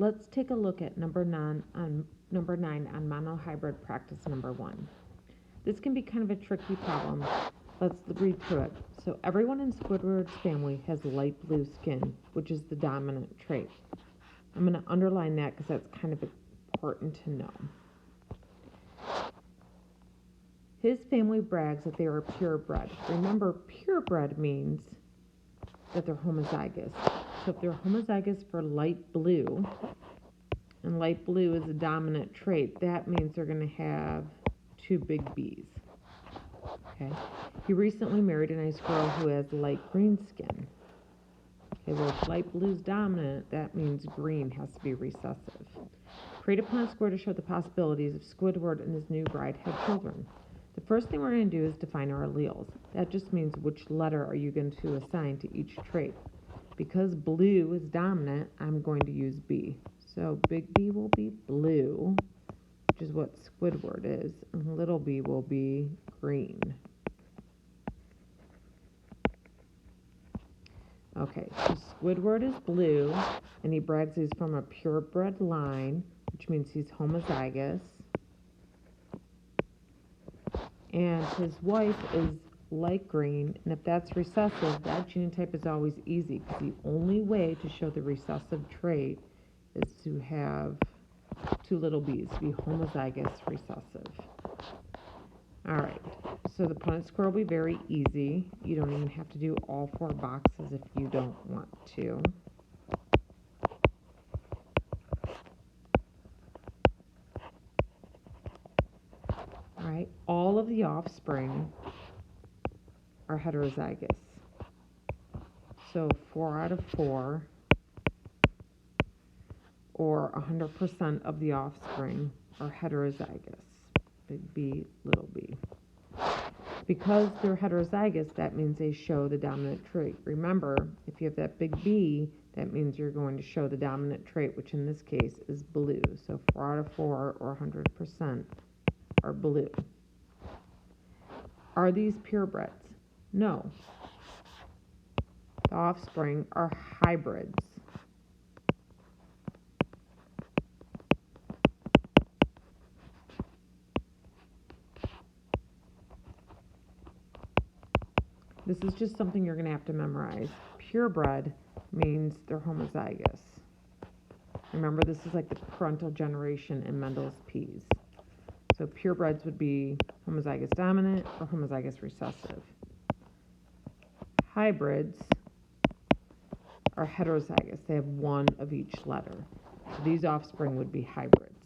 Let's take a look at number 9 on monohybrid practice number 1. This can be kind of a tricky problem. Let's read through it. So everyone in Squidward's family has light blue skin, which is the dominant trait. I'm going to underline that because that's kind of important to know. His family brags that they are purebred. Remember, purebred means that they're homozygous. So if they're homozygous for light blue, and light blue is a dominant trait, that means they're going to have 2 big B's. Okay. He recently married a nice girl who has light green skin. Okay, well, if light blue is dominant, that means green has to be recessive. Create a Punnett square to show the possibilities if Squidward and his new bride had children. The first thing we're going to do is define our alleles. That just means which letter are you going to assign to each trait. Because blue is dominant, I'm going to use B. So big B will be blue, which is what Squidward is, and little b will be green. Okay, so Squidward is blue, and he brags he's from a purebred line, which means he's homozygous. And his wife is light green, and if that's recessive, that genotype is always easy, because the only way to show the recessive trait is to have 2 little b's, to be homozygous recessive. All right, so the Punnett square will be very easy. You don't even have to do all 4 boxes if you don't want to. All right, all of the offspring are heterozygous. So 4 out of 4, or 100% of the offspring are heterozygous. Big B, little b. Because they're heterozygous, that means they show the dominant trait. Remember, if you have that big B, that means you're going to show the dominant trait, which in this case is blue. So 4 out of 4, or 100%, are blue. Are these purebreds? No. The offspring are hybrids. This is just something you're going to have to memorize. Purebred means they're homozygous. Remember, this is like the parental generation in Mendel's peas. So purebreds would be homozygous dominant or homozygous recessive. Hybrids are heterozygous. They have 1 of each letter. So these offspring would be hybrids.